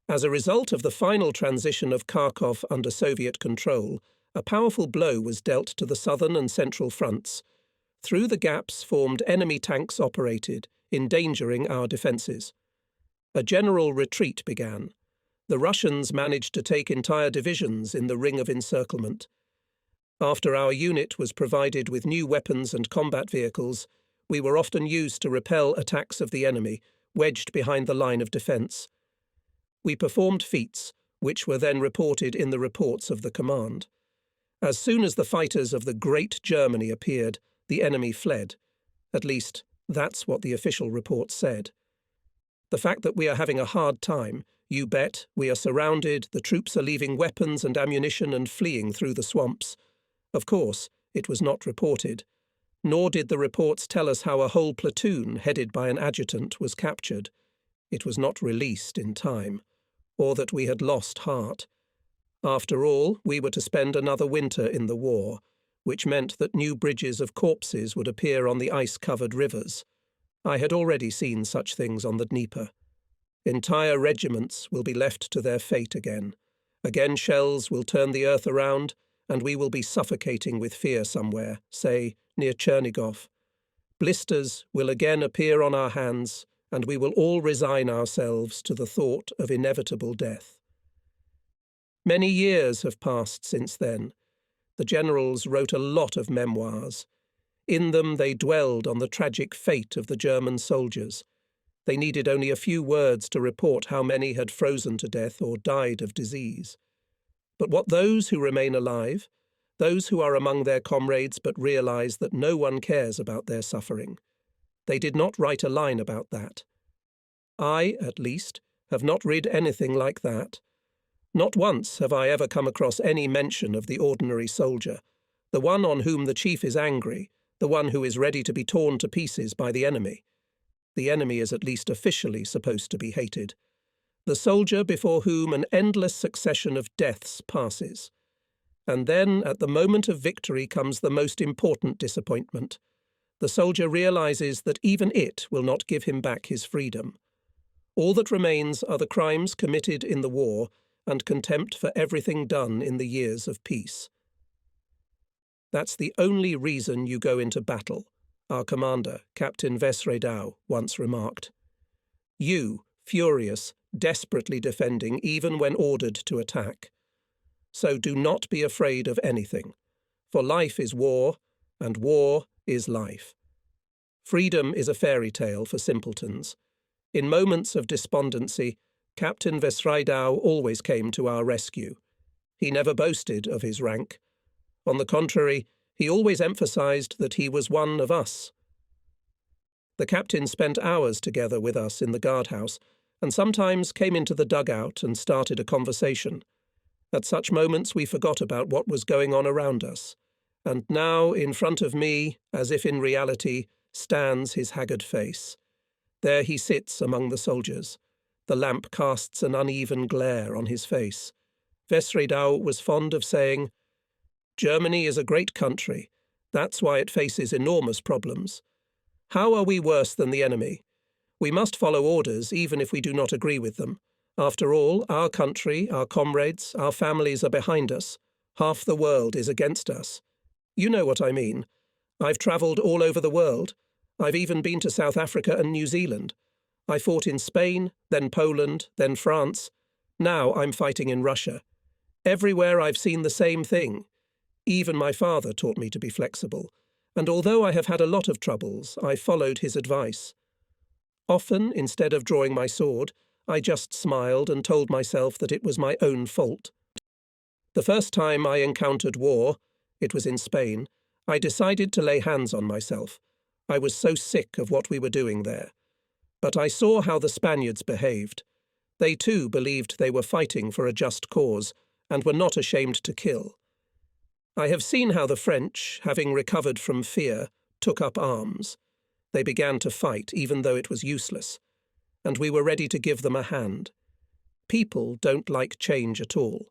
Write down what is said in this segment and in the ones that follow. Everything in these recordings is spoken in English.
As a result of the final transition of Kharkov under Soviet control, a powerful blow was dealt to the southern and central fronts. Through the gaps formed enemy tanks operated, endangering our defences. A general retreat began. The Russians managed to take entire divisions in the ring of encirclement. After our unit was provided with new weapons and combat vehicles, we were often used to repel attacks of the enemy, wedged behind the line of defence. We performed feats, which were then reported in the reports of the command. As soon as the fighters of the Great Germany appeared, the enemy fled. At least, that's what the official report said. The fact that we are having a hard time, you bet, we are surrounded, the troops are leaving weapons and ammunition and fleeing through the swamps. Of course, it was not reported. Nor did the reports tell us how a whole platoon, headed by an adjutant, was captured. It was not released in time, or that we had lost heart. After all, we were to spend another winter in the war, which meant that new bridges of corpses would appear on the ice-covered rivers. I had already seen such things on the Dnieper. Entire regiments will be left to their fate again. Again shells will turn the earth around, and we will be suffocating with fear somewhere, say, near Chernigov. Blisters will again appear on our hands, and we will all resign ourselves to the thought of inevitable death. Many years have passed since then. The generals wrote a lot of memoirs. In them they dwelled on the tragic fate of the German soldiers. They needed only a few words to report how many had frozen to death or died of disease. But what those who remain alive, those who are among their comrades but realize that no one cares about their suffering, they did not write a line about that. I, at least, have not read anything like that. Not once have I ever come across any mention of the ordinary soldier, the one on whom the chief is angry, the one who is ready to be torn to pieces by the enemy. The enemy is at least officially supposed to be hated. The soldier before whom an endless succession of deaths passes. And then, at the moment of victory, comes the most important disappointment. The soldier realizes that even it will not give him back his freedom. All that remains are the crimes committed in the war and contempt for everything done in the years of peace. That's the only reason you go into battle, our commander, Captain Vesredau, once remarked. You, furious, desperately defending even when ordered to attack. So do not be afraid of anything, for life is war, and war is life. Freedom is a fairy tale for simpletons. In moments of despondency, Captain Vesredau always came to our rescue. He never boasted of his rank. On the contrary, he always emphasized that he was one of us. The captain spent hours together with us in the guardhouse, and sometimes came into the dugout and started a conversation. At such moments we forgot about what was going on around us, and now in front of me, as if in reality, stands his haggard face. There he sits among the soldiers. The lamp casts an uneven glare on his face. Vesredau was fond of saying, "Germany is a great country. That's why it faces enormous problems. How are we worse than the enemy? We must follow orders even if we do not agree with them. After all, our country, our comrades, our families are behind us. Half the world is against us. You know what I mean. I've travelled all over the world. I've even been to South Africa and New Zealand. I fought in Spain, then Poland, then France. Now I'm fighting in Russia. Everywhere I've seen the same thing. Even my father taught me to be flexible, and although I have had a lot of troubles, I followed his advice. Often, instead of drawing my sword, I just smiled and told myself that it was my own fault. The first time I encountered war, it was in Spain, I decided to lay hands on myself. I was so sick of what we were doing there. But I saw how the Spaniards behaved. They too believed they were fighting for a just cause, and were not ashamed to kill. I have seen how the French, having recovered from fear, took up arms. They began to fight, even though it was useless, and we were ready to give them a hand. People don't like change at all.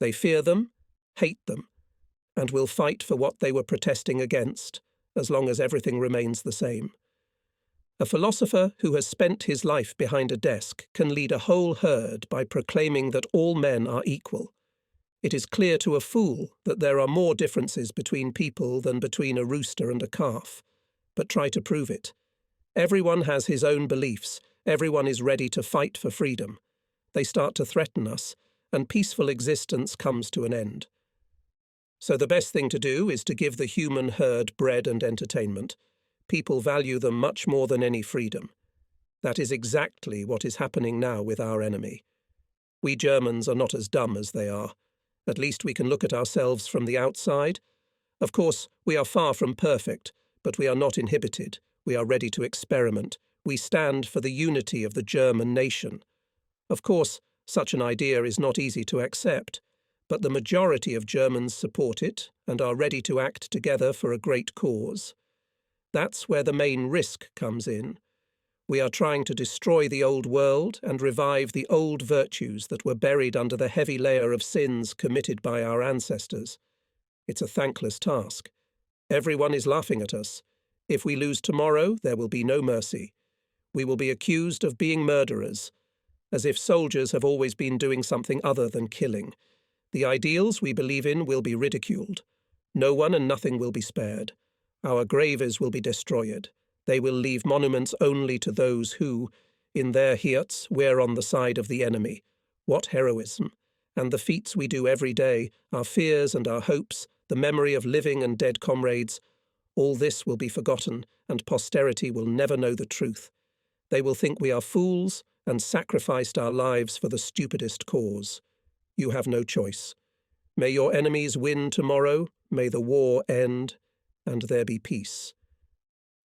They fear them, hate them, and will fight for what they were protesting against, as long as everything remains the same. A philosopher who has spent his life behind a desk can lead a whole herd by proclaiming that all men are equal. It is clear to a fool that there are more differences between people than between a rooster and a calf. But try to prove it. Everyone has his own beliefs. Everyone is ready to fight for freedom. They start to threaten us, and peaceful existence comes to an end. So the best thing to do is to give the human herd bread and entertainment. People value them much more than any freedom. That is exactly what is happening now with our enemy. We Germans are not as dumb as they are. At least we can look at ourselves from the outside. Of course, we are far from perfect, but we are not inhibited. We are ready to experiment. We stand for the unity of the German nation. Of course, such an idea is not easy to accept, but the majority of Germans support it and are ready to act together for a great cause. That's where the main risk comes in. We are trying to destroy the old world and revive the old virtues that were buried under the heavy layer of sins committed by our ancestors. It's a thankless task. Everyone is laughing at us. If we lose tomorrow, there will be no mercy. We will be accused of being murderers, as if soldiers have always been doing something other than killing. The ideals we believe in will be ridiculed. No one and nothing will be spared. Our graves will be destroyed. They will leave monuments only to those who, in their hearts, were on the side of the enemy. What heroism! And the feats we do every day, our fears and our hopes, the memory of living and dead comrades, all this will be forgotten, and posterity will never know the truth. They will think we are fools and sacrificed our lives for the stupidest cause. You have no choice. May your enemies win tomorrow, may the war end, and there be peace.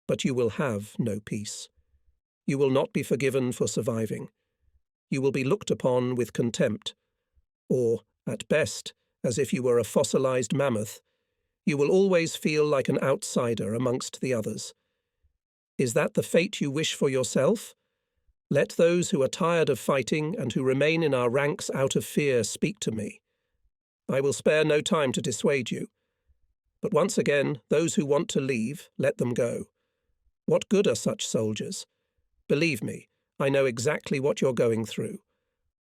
But you will have no peace. You will not be forgiven for surviving. You will be looked upon with contempt, or, at best, as if you were a fossilized mammoth. You will always feel like an outsider amongst the others. Is that the fate you wish for yourself? Let those who are tired of fighting and who remain in our ranks out of fear speak to me. I will spare no time to dissuade you. But once again, those who want to leave, let them go. What good are such soldiers? Believe me, I know exactly what you're going through.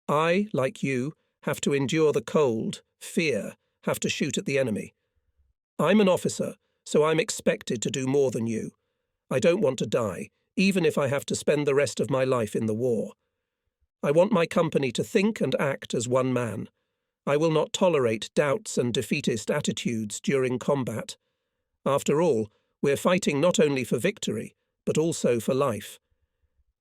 I, like you, have to endure the cold, fear, have to shoot at the enemy. I'm an officer, so I'm expected to do more than you. I don't want to die, even if I have to spend the rest of my life in the war. I want my company to think and act as one man. I will not tolerate doubts and defeatist attitudes during combat. After all, we're fighting not only for victory, but also for life.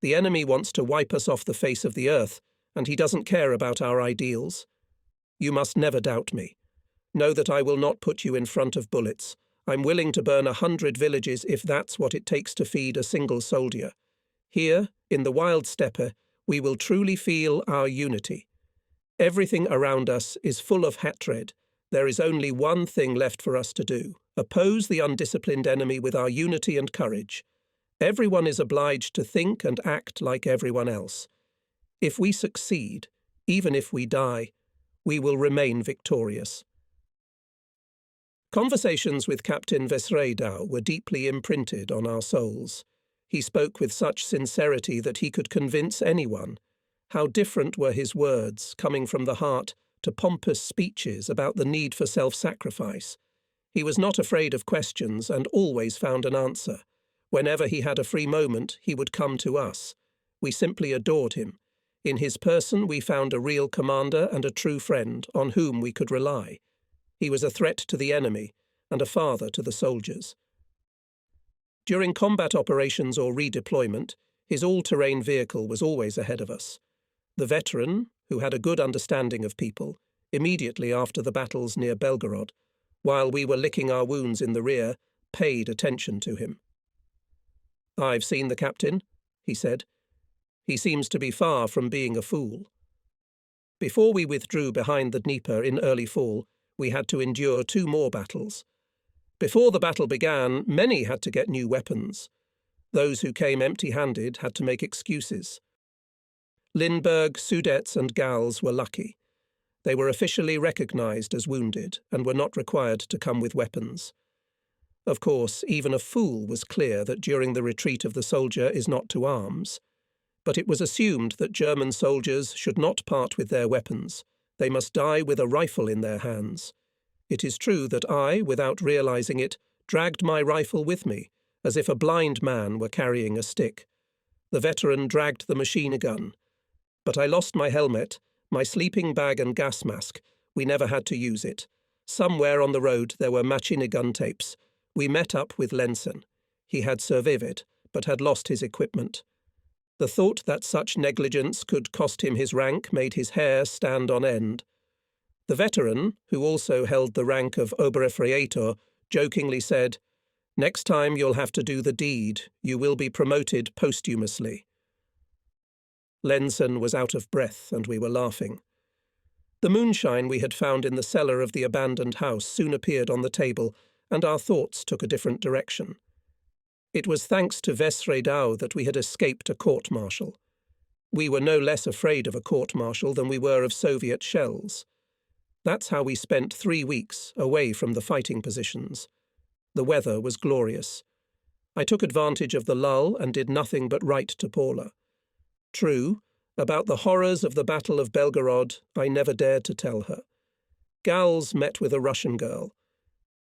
The enemy wants to wipe us off the face of the earth, and he doesn't care about our ideals. You must never doubt me. Know that I will not put you in front of bullets. I'm willing to burn 100 villages if that's what it takes to feed a single soldier. Here, in the wild steppe, we will truly feel our unity. Everything around us is full of hatred. There is only one thing left for us to do: oppose the undisciplined enemy with our unity and courage. Everyone is obliged to think and act like everyone else. If we succeed, even if we die, we will remain victorious. Conversations with Captain Vesredau were deeply imprinted on our souls. He spoke with such sincerity that he could convince anyone. How different were his words, coming from the heart, to pompous speeches about the need for self-sacrifice. He was not afraid of questions and always found an answer. Whenever he had a free moment, he would come to us. We simply adored him. In his person we found a real commander and a true friend on whom we could rely. He was a threat to the enemy and a father to the soldiers. During combat operations or redeployment, his all-terrain vehicle was always ahead of us. The veteran, who had a good understanding of people, immediately after the battles near Belgorod, while we were licking our wounds in the rear, paid attention to him. "I've seen the captain," he said. "He seems to be far from being a fool." Before we withdrew behind the Dnieper in early fall, we had to endure 2 more battles. Before the battle began, many had to get new weapons. Those who came empty-handed had to make excuses. Lindbergh, Sudets and Gals were lucky. They were officially recognized as wounded and were not required to come with weapons. Of course, even a fool was clear that during the retreat of the soldier is not to arms. But it was assumed that German soldiers should not part with their weapons. They must die with a rifle in their hands. It is true that I, without realizing it, dragged my rifle with me, as if a blind man were carrying a stick. The veteran dragged the machine gun. But I lost my helmet, my sleeping bag and gas mask. We never had to use it. Somewhere on the road there were machine gun tapes. We met up with Lenzen. He had survived, but had lost his equipment. The thought that such negligence could cost him his rank made his hair stand on end. The veteran, who also held the rank of Oberfreitor, jokingly said, "Next time you'll have to do the deed. You will be promoted posthumously." Lenzen was out of breath, and we were laughing. The moonshine we had found in the cellar of the abandoned house soon appeared on the table, and our thoughts took a different direction. It was thanks to Vesredau that we had escaped a court-martial. We were no less afraid of a court-martial than we were of Soviet shells. That's how we spent 3 weeks away from the fighting positions. The weather was glorious. I took advantage of the lull and did nothing but write to Paula. True, about the horrors of the Battle of Belgorod, I never dared to tell her. Gals met with a Russian girl.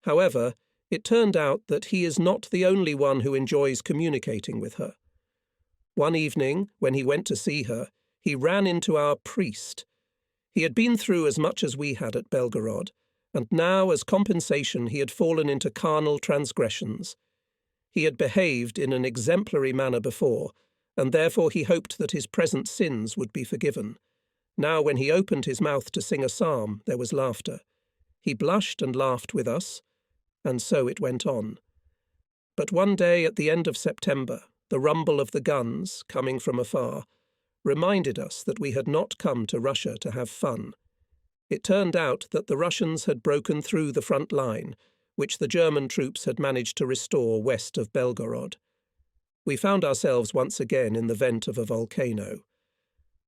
However, it turned out that he is not the only one who enjoys communicating with her. One evening, when he went to see her, he ran into our priest. He had been through as much as we had at Belgorod, and now, as compensation, he had fallen into carnal transgressions. He had behaved in an exemplary manner before, and therefore he hoped that his present sins would be forgiven. Now, when he opened his mouth to sing a psalm, there was laughter. He blushed and laughed with us, and so it went on. But one day at the end of September, the rumble of the guns, coming from afar, reminded us that we had not come to Russia to have fun. It turned out that the Russians had broken through the front line, which the German troops had managed to restore west of Belgorod. We found ourselves once again in the vent of a volcano.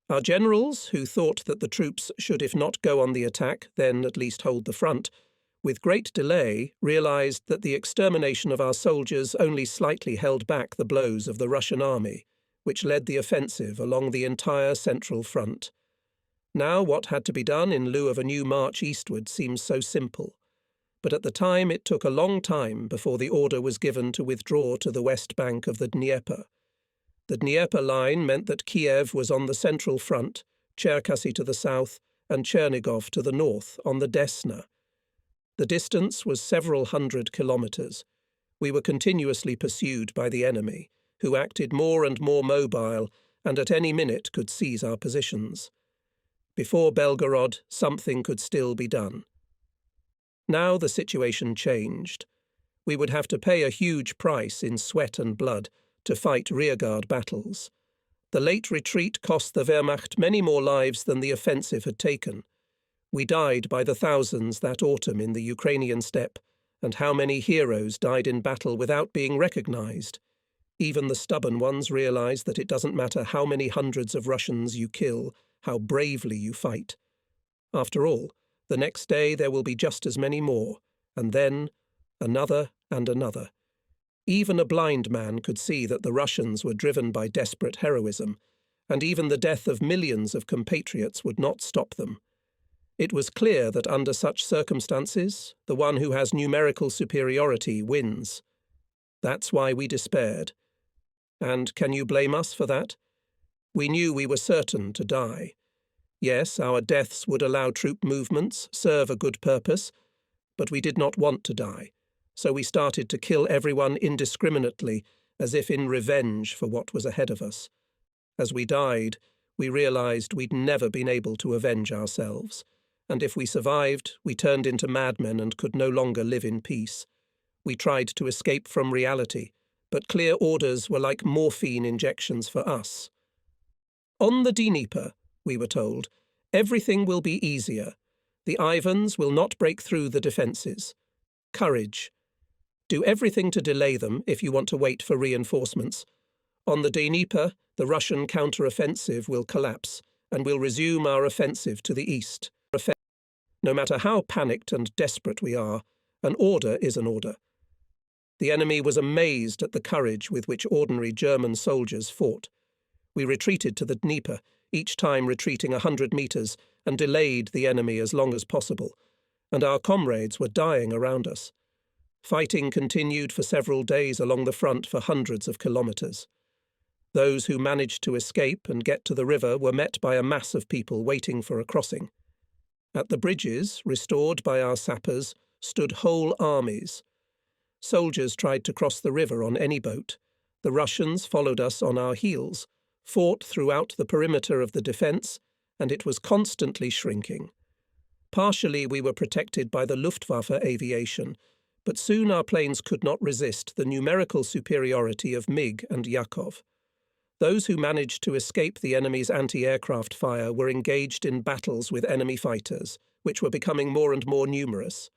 Our generals, who thought that the troops should if not go on the attack, then at least hold the front, with great delay realized that the extermination of our soldiers only slightly held back the blows of the Russian army, which led the offensive along the entire central front. Now what had to be done in lieu of a new march eastward seems so simple, but at the time it took a long time before the order was given to withdraw to the west bank of the Dnieper. The Dnieper line meant that Kiev was on the central front, Cherkasy to the south, and Chernigov to the north on the Desna. The distance was several hundred kilometers. We were continuously pursued by the enemy, who acted more and more mobile and at any minute could seize our positions. Before Belgorod, something could still be done. Now the situation changed. We would have to pay a huge price in sweat and blood to fight rearguard battles. The late retreat cost the Wehrmacht many more lives than the offensive had taken. We died by the thousands that autumn in the Ukrainian steppe, and how many heroes died in battle without being recognized. Even the stubborn ones realize that it doesn't matter how many hundreds of Russians you kill, how bravely you fight. After all, the next day there will be just as many more, and then another and another. Even a blind man could see that the Russians were driven by desperate heroism, and even the death of millions of compatriots would not stop them. It was clear that under such circumstances, the one who has numerical superiority wins. That's why we despaired. And can you blame us for that? We knew we were certain to die. Yes, our deaths would allow troop movements, serve a good purpose, but we did not want to die, so we started to kill everyone indiscriminately, as if in revenge for what was ahead of us. As we died, we realized we'd never been able to avenge ourselves, and if we survived, we turned into madmen and could no longer live in peace. We tried to escape from reality, but clear orders were like morphine injections for us. On the Dnieper, we were told, everything will be easier. The Ivans will not break through the defences. Courage. Do everything to delay them if you want to wait for reinforcements. On the Dnieper, the Russian counter-offensive will collapse, and we'll resume our offensive to the east. No matter how panicked and desperate we are, an order is an order. The enemy was amazed at the courage with which ordinary German soldiers fought. We retreated to the Dnieper, each time retreating 100 meters, and delayed the enemy as long as possible, and our comrades were dying around us. Fighting continued for several days along the front for hundreds of kilometers. Those who managed to escape and get to the river were met by a mass of people waiting for a crossing. At the bridges, restored by our sappers, stood whole armies. Soldiers tried to cross the river on any boat. The Russians followed us on our heels, fought throughout the perimeter of the defence, and it was constantly shrinking. Partially we were protected by the Luftwaffe aviation, but soon our planes could not resist the numerical superiority of MiG and Yakov. Those who managed to escape the enemy's anti-aircraft fire were engaged in battles with enemy fighters, which were becoming more and more numerous.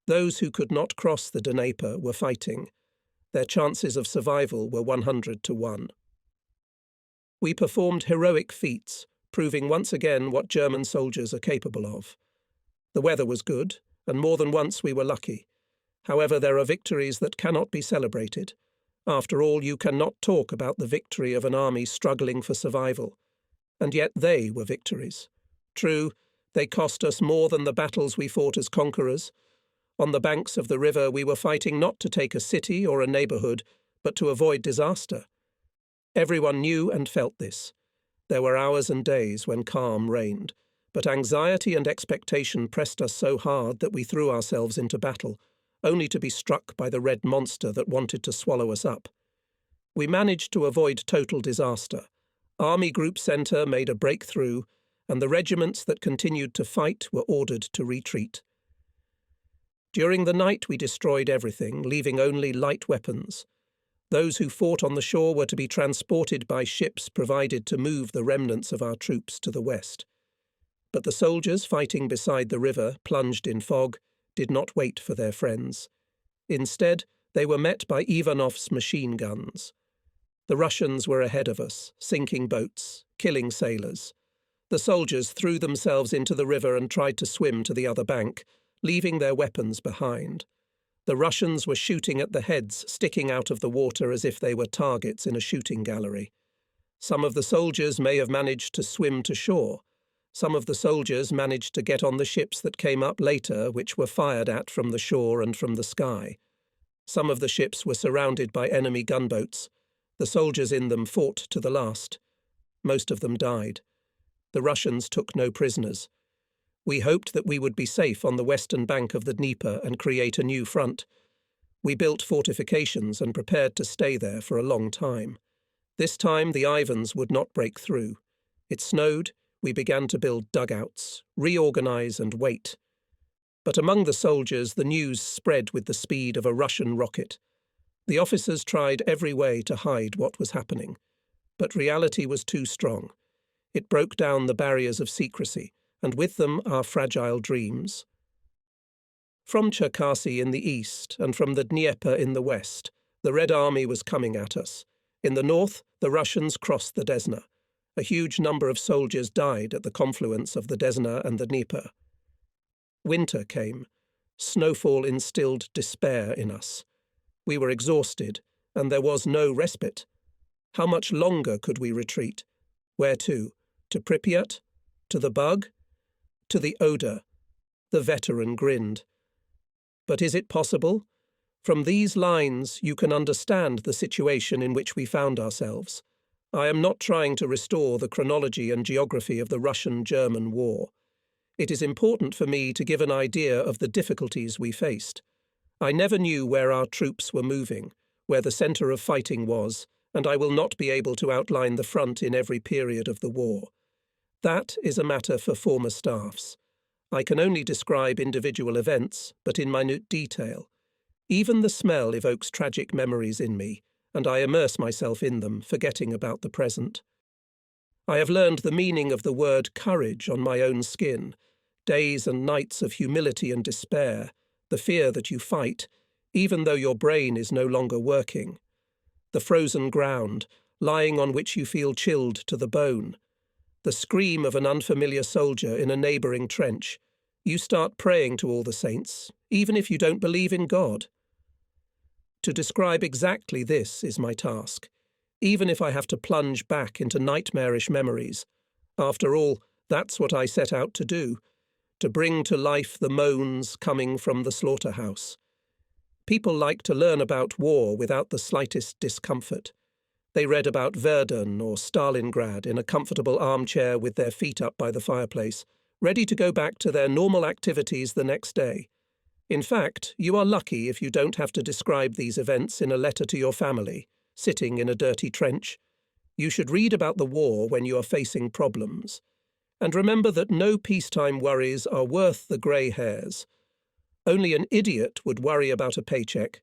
Those who could not cross the Dnieper were fighting. Their chances of survival were 100 to 1. We performed heroic feats, proving once again what German soldiers are capable of. The weather was good, and more than once we were lucky. However, there are victories that cannot be celebrated. After all, you cannot talk about the victory of an army struggling for survival. And yet they were victories. True, they cost us more than the battles we fought as conquerors. On the banks of the river we were fighting not to take a city or a neighbourhood, but to avoid disaster. Everyone knew and felt this. There were hours and days when calm reigned, but anxiety and expectation pressed us so hard that we threw ourselves into battle, only to be struck by the red monster that wanted to swallow us up. We managed to avoid total disaster. Army Group Centre made a breakthrough, and the regiments that continued to fight were ordered to retreat. During the night we destroyed everything, leaving only light weapons. Those who fought on the shore were to be transported by ships provided to move the remnants of our troops to the west. But the soldiers fighting beside the river, plunged in fog, did not wait for their friends. Instead, they were met by Ivanov's machine guns. The Russians were ahead of us, sinking boats, killing sailors. The soldiers threw themselves into the river and tried to swim to the other bank, leaving their weapons behind. The Russians were shooting at the heads sticking out of the water as if they were targets in a shooting gallery. Some of the soldiers may have managed to swim to shore. Some of the soldiers managed to get on the ships that came up later, which were fired at from the shore and from the sky. Some of the ships were surrounded by enemy gunboats. The soldiers in them fought to the last. Most of them died. The Russians took no prisoners. We hoped that we would be safe on the western bank of the Dnieper and create a new front. We built fortifications and prepared to stay there for a long time. This time the Ivans would not break through. It snowed. We began to build dugouts, reorganize and wait. But among the soldiers the news spread with the speed of a Russian rocket. The officers tried every way to hide what was happening. But reality was too strong. It broke down the barriers of secrecy, and with them our fragile dreams. From Cherkasy in the east and from the Dnieper in the west, the Red Army was coming at us. In the north, the Russians crossed the Desna. A huge number of soldiers died at the confluence of the Desna and the Dnieper. Winter came. Snowfall instilled despair in us. We were exhausted, and there was no respite. How much longer could we retreat? Where to? To Pripyat? To the Bug? To the Oder? The veteran grinned. But is it possible? From these lines you can understand the situation in which we found ourselves. I am not trying to restore the chronology and geography of the Russian-German war. It is important for me to give an idea of the difficulties we faced. I never knew where our troops were moving, where the centre of fighting was, and I will not be able to outline the front in every period of the war. That is a matter for former staffs. I can only describe individual events, but in minute detail. Even the smell evokes tragic memories in me, and I immerse myself in them, forgetting about the present. I have learned the meaning of the word courage on my own skin, days and nights of humility and despair, the fear that you fight, even though your brain is no longer working. The frozen ground, lying on which you feel chilled to the bone. The scream of an unfamiliar soldier in a neighbouring trench. You start praying to all the saints, even if you don't believe in God. To describe exactly this is my task, even if I have to plunge back into nightmarish memories. After all, that's what I set out to do, to bring to life the moans coming from the slaughterhouse. People like to learn about war without the slightest discomfort. They read about Verdun or Stalingrad in a comfortable armchair with their feet up by the fireplace, ready to go back to their normal activities the next day. In fact, you are lucky if you don't have to describe these events in a letter to your family, sitting in a dirty trench. You should read about the war when you are facing problems. And remember that no peacetime worries are worth the grey hairs. Only an idiot would worry about a paycheck.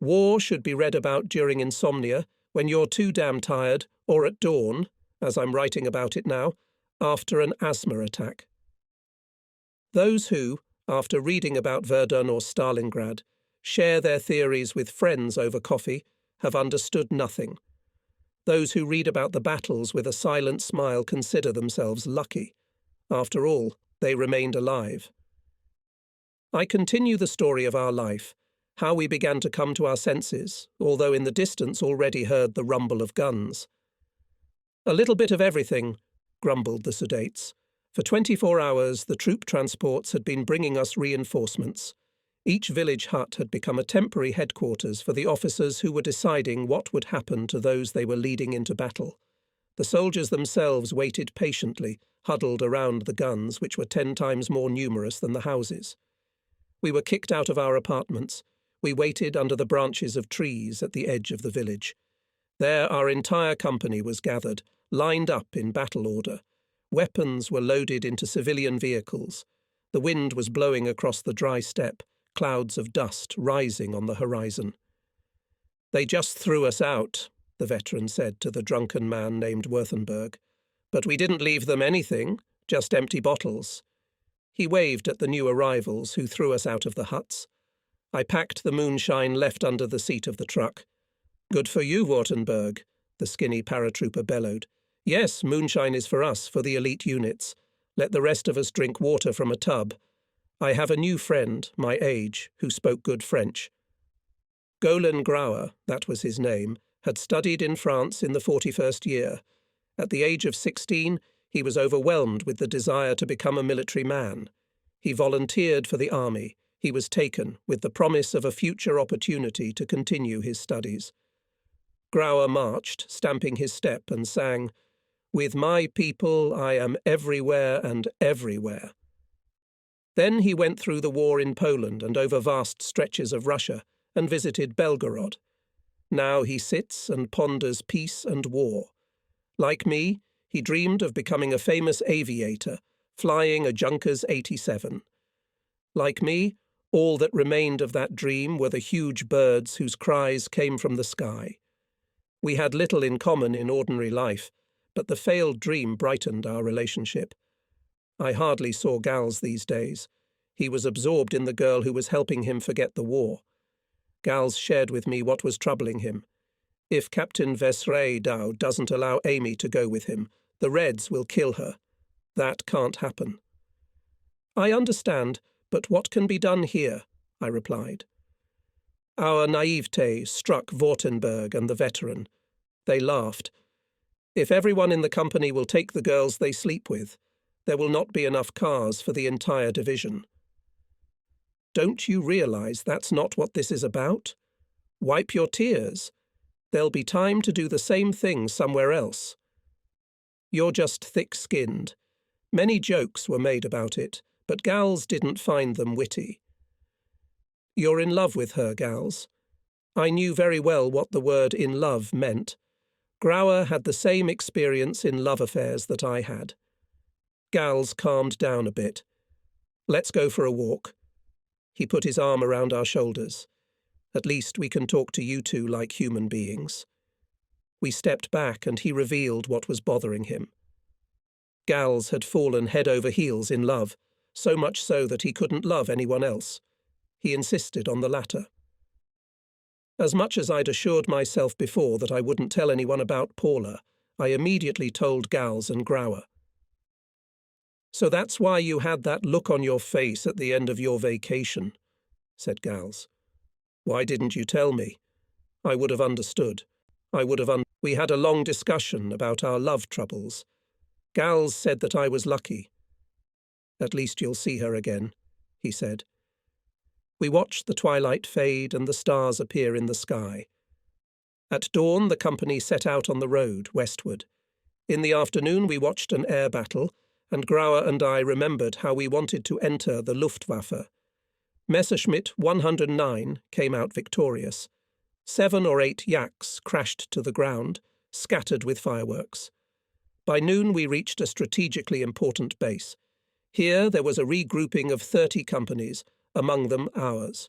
War should be read about during insomnia, when you're too damn tired, or at dawn, as I'm writing about it now, after an asthma attack. Those who, after reading about Verdun or Stalingrad, share their theories with friends over coffee, have understood nothing. Those who read about the battles with a silent smile consider themselves lucky. After all, they remained alive. I continue the story of our life, how we began to come to our senses, although in the distance already heard the rumble of guns. "A little bit of everything," grumbled the Sudates. For 24 hours the troop transports had been bringing us reinforcements. Each village hut had become a temporary headquarters for the officers who were deciding what would happen to those they were leading into battle. The soldiers themselves waited patiently, huddled around the guns, which were 10 times more numerous than the houses. We were kicked out of our apartments. We waited under the branches of trees at the edge of the village. There our entire company was gathered, lined up in battle order. Weapons were loaded into civilian vehicles. The wind was blowing across the dry steppe, clouds of dust rising on the horizon. "They just threw us out," the veteran said to the drunken man named Württemberg. "But we didn't leave them anything, just empty bottles." He waved at the new arrivals who threw us out of the huts. I packed the moonshine left under the seat of the truck. "Good for you, Württemberg," the skinny paratrooper bellowed. "Yes, moonshine is for us, for the elite units. Let the rest of us drink water from a tub. I have a new friend, my age, who spoke good French." Golin Grauer, that was his name, had studied in France in the 41st year. At the age of 16, he was overwhelmed with the desire to become a military man. He volunteered for the army. He was taken, with the promise of a future opportunity to continue his studies. Grauer marched, stamping his step, and sang, "With my people I am everywhere and everywhere." Then he went through the war in Poland and over vast stretches of Russia, and visited Belgorod. Now he sits and ponders peace and war. Like me, he dreamed of becoming a famous aviator, flying a Junkers 87. Like me, all that remained of that dream were the huge birds whose cries came from the sky. We had little in common in ordinary life, but the failed dream brightened our relationship. I hardly saw Gals these days. He was absorbed in the girl who was helping him forget the war. Gals shared with me what was troubling him. If Captain Vesredow doesn't allow Amy to go with him, the Reds will kill her. That can't happen. "I understand, but what can be done here?" I replied. Our naivete struck Württemberg and the veteran. They laughed. "If everyone in the company will take the girls they sleep with, there will not be enough cars for the entire division." "Don't you realize that's not what this is about? Wipe your tears. There'll be time to do the same thing somewhere else. You're just thick-skinned. Many jokes were made about it, but Gals didn't find them witty. You're in love with her, Gals." I knew very well what the word "in love" meant. Grauer had the same experience in love affairs that I had. Gals calmed down a bit. "Let's go for a walk." He put his arm around our shoulders. "At least we can talk to you two like human beings." We stepped back and he revealed what was bothering him. Gals had fallen head over heels in love, so much so that he couldn't love anyone else. He insisted on the latter. As much as I'd assured myself before that I wouldn't tell anyone about Paula, I immediately told Gals and Grauer. "So that's why you had that look on your face at the end of your vacation," said Gals. "Why didn't you tell me? I would have understood. We had a long discussion about our love troubles. Gals said that I was lucky. At least you'll see her again, he said. We watched the twilight fade and the stars appear in the sky. At dawn, the company set out on the road westward. In the afternoon, we watched an air battle, and Grauer and I remembered how we wanted to enter the Luftwaffe. Messerschmitt 109 came out victorious. 7 or 8 yaks crashed to the ground, scattered with fireworks. By noon, we reached a strategically important base. Here there was a regrouping of 30 companies, among them ours.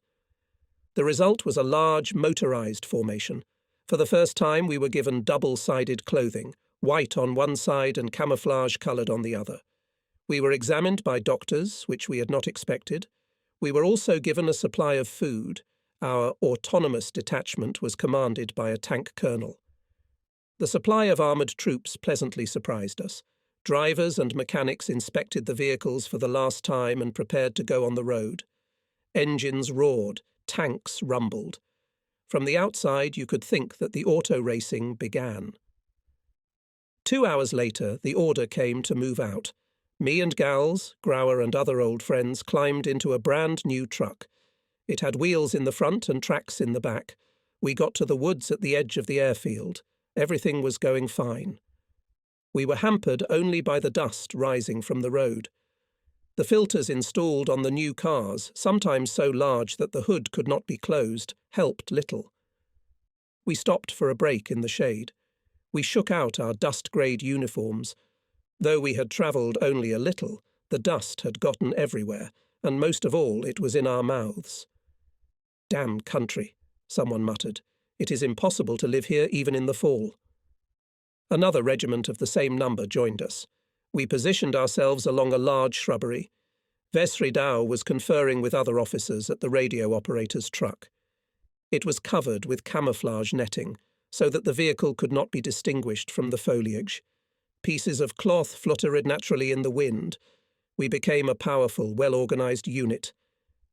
The result was a large motorized formation. For the first time, we were given double-sided clothing, white on one side and camouflage-coloured on the other. We were examined by doctors, which we had not expected. We were also given a supply of food. Our autonomous detachment was commanded by a tank colonel. The supply of armoured troops pleasantly surprised us. Drivers and mechanics inspected the vehicles for the last time and prepared to go on the road. Engines roared, tanks rumbled. From the outside, you could think that the auto racing began. 2 hours later, the order came to move out. Me and Gals, Grauer and other old friends climbed into a brand-new truck. It had wheels in the front and tracks in the back. We got to the woods at the edge of the airfield. Everything was going fine. We were hampered only by the dust rising from the road. The filters installed on the new cars, sometimes so large that the hood could not be closed, helped little. We stopped for a break in the shade. We shook out our dust-greyed uniforms. Though we had travelled only a little, the dust had gotten everywhere, and most of all it was in our mouths. "Damn country," someone muttered. "It is impossible to live here even in the fall." Another regiment of the same number joined us. We positioned ourselves along a large shrubbery. Vesridau was conferring with other officers at the radio operator's truck. It was covered with camouflage netting, so that the vehicle could not be distinguished from the foliage. Pieces of cloth fluttered naturally in the wind. We became a powerful, well-organised unit.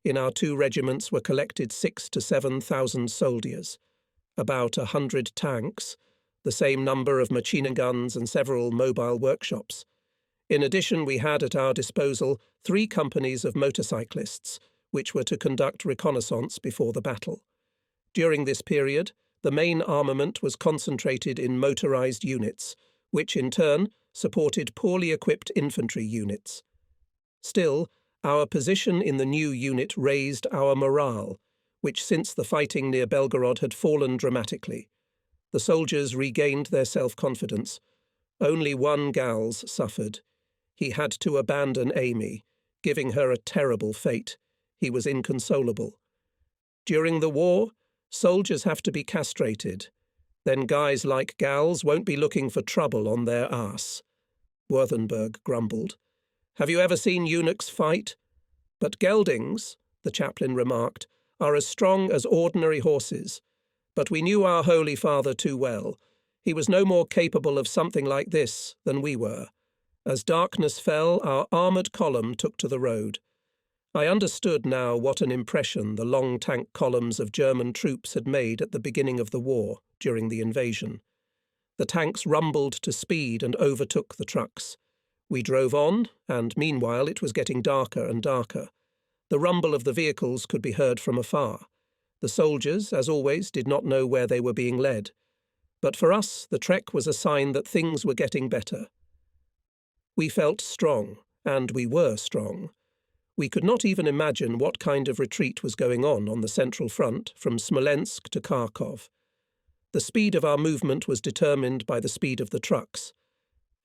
In our 2 regiments were collected 6,000 to 7,000 soldiers, about 100 tanks, the same number of machine guns and several mobile workshops. In addition, we had at our disposal 3 companies of motorcyclists, which were to conduct reconnaissance before the battle. During this period, the main armament was concentrated in motorized units, which in turn supported poorly equipped infantry units. Still, our position in the new unit raised our morale, which since the fighting near Belgorod had fallen dramatically. The soldiers regained their self-confidence. Only one Gals suffered. He had to abandon Amy, giving her a terrible fate. He was inconsolable. During the war, soldiers have to be castrated. Then guys like Gals won't be looking for trouble on their arse. Württemberg grumbled. "Have you ever seen eunuchs fight? But geldings," the chaplain remarked, "are as strong as ordinary horses. But we knew our Holy Father too well. He was no more capable of something like this than we were. As darkness fell, our armoured column took to the road. I understood now what an impression the long tank columns of German troops had made at the beginning of the war, during the invasion. The tanks rumbled to speed and overtook the trucks. We drove on, and meanwhile it was getting darker and darker. The rumble of the vehicles could be heard from afar. The soldiers, as always, did not know where they were being led. But for us, the trek was a sign that things were getting better. We felt strong, and we were strong. We could not even imagine what kind of retreat was going on the Central Front from Smolensk to Kharkov. The speed of our movement was determined by the speed of the trucks.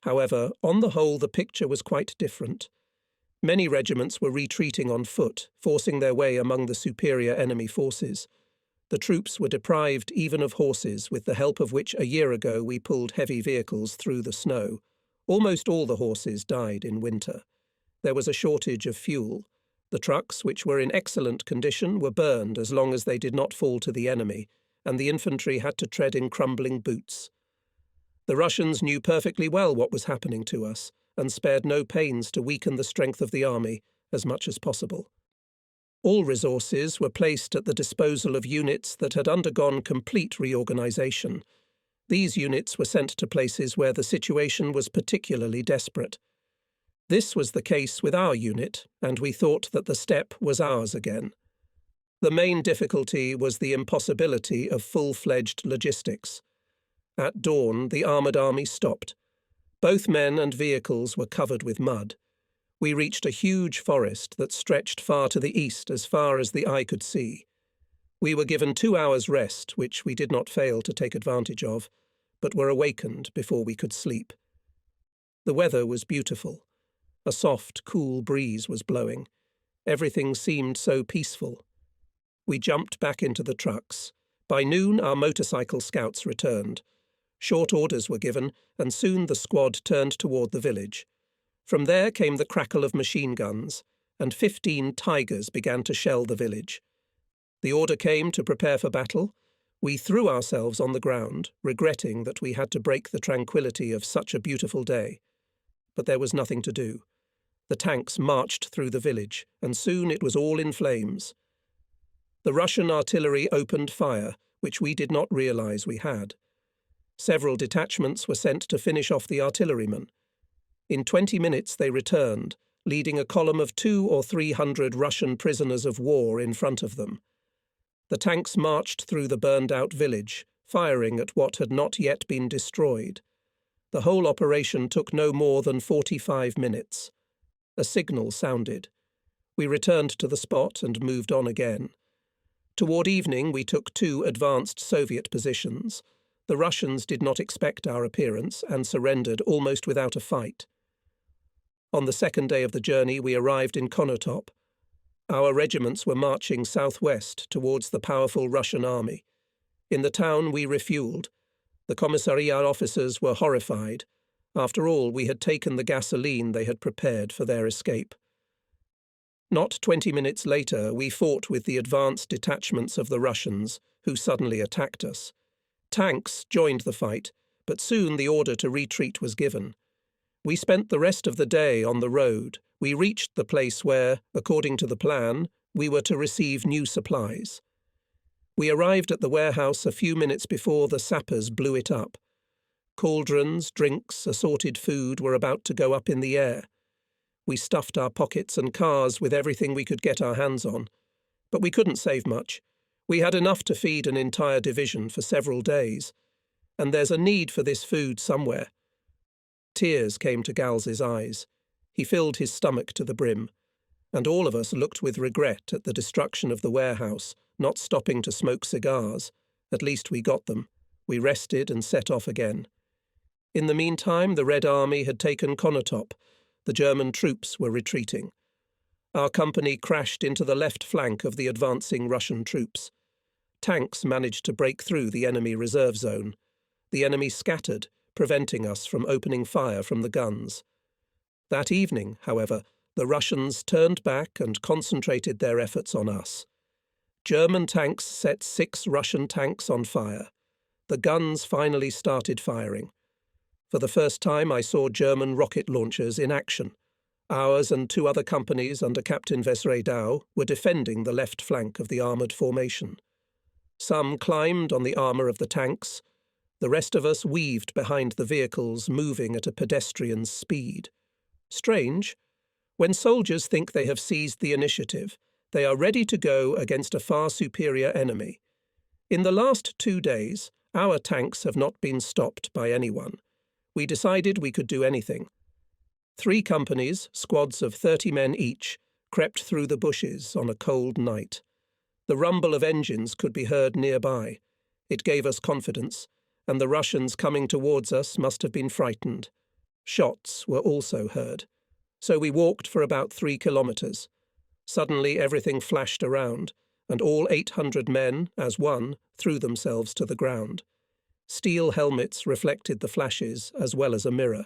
However, on the whole, the picture was quite different. Many regiments were retreating on foot, forcing their way among the superior enemy forces. The troops were deprived even of horses, with the help of which a year ago we pulled heavy vehicles through the snow. Almost all the horses died in winter. There was a shortage of fuel. The trucks, which were in excellent condition, were burned as long as they did not fall to the enemy, and the infantry had to tread in crumbling boots. The Russians knew perfectly well what was happening to us, and spared no pains to weaken the strength of the army as much as possible. All resources were placed at the disposal of units that had undergone complete reorganization. These units were sent to places where the situation was particularly desperate. This was the case with our unit, and we thought that the steppe was ours again. The main difficulty was the impossibility of full-fledged logistics. At dawn, the armoured army stopped. Both men and vehicles were covered with mud. We reached a huge forest that stretched far to the east, as far as the eye could see. We were given 2 hours' rest, which we did not fail to take advantage of, but were awakened before we could sleep. The weather was beautiful. A soft, cool breeze was blowing. Everything seemed so peaceful. We jumped back into the trucks. By noon, our motorcycle scouts returned. Short orders were given, and soon the squad turned toward the village. From there came the crackle of machine guns, and 15 Tigers began to shell the village. The order came to prepare for battle. We threw ourselves on the ground, regretting that we had to break the tranquility of such a beautiful day. But there was nothing to do. The tanks marched through the village, and soon it was all in flames. The Russian artillery opened fire, which we did not realize we had. Several detachments were sent to finish off the artillerymen. In 20 minutes they returned, leading a column of 200 or 300 Russian prisoners of war in front of them. The tanks marched through the burned-out village, firing at what had not yet been destroyed. The whole operation took no more than 45 minutes. A signal sounded. We returned to the spot and moved on again. Toward evening we took 2 advanced Soviet positions. The Russians did not expect our appearance and surrendered almost without a fight. On the second day of the journey we arrived in Konotop. Our regiments were marching southwest towards the powerful Russian army. In the town we refueled. The commissariat officers were horrified. After all, we had taken the gasoline they had prepared for their escape. Not 20 minutes later, we fought with the advanced detachments of the Russians, who suddenly attacked us. Tanks joined the fight, but soon the order to retreat was given. We spent the rest of the day on the road. We reached the place where, according to the plan, we were to receive new supplies. We arrived at the warehouse a few minutes before the sappers blew it up. Cauldrons, drinks, assorted food were about to go up in the air. We stuffed our pockets and cars with everything we could get our hands on. But we couldn't save much. We had enough to feed an entire division for several days. And there's a need for this food somewhere. Tears came to Gals's eyes. He filled his stomach to the brim. And all of us looked with regret at the destruction of the warehouse, not stopping to smoke cigars. At least we got them. We rested and set off again. In the meantime, the Red Army had taken Konotop. The German troops were retreating. Our company crashed into the left flank of the advancing Russian troops. Tanks managed to break through the enemy reserve zone. The enemy scattered, preventing us from opening fire from the guns. That evening, however, the Russians turned back and concentrated their efforts on us. German tanks set 6 Russian tanks on fire. The guns finally started firing. For the first time I saw German rocket launchers in action. Ours and 2 other companies under Captain Vesredau were defending the left flank of the armoured formation. Some climbed on the armour of the tanks. The rest of us weaved behind the vehicles, moving at a pedestrian's speed. Strange. When soldiers think they have seized the initiative, they are ready to go against a far superior enemy. In the last 2 days, our tanks have not been stopped by anyone. We decided we could do anything. 3 companies, squads of 30 men each, crept through the bushes on a cold night. The rumble of engines could be heard nearby. It gave us confidence, and the Russians coming towards us must have been frightened. Shots were also heard. So we walked for about 3 kilometres. Suddenly everything flashed around, and all 800 men, as one, threw themselves to the ground. Steel helmets reflected the flashes as well as a mirror.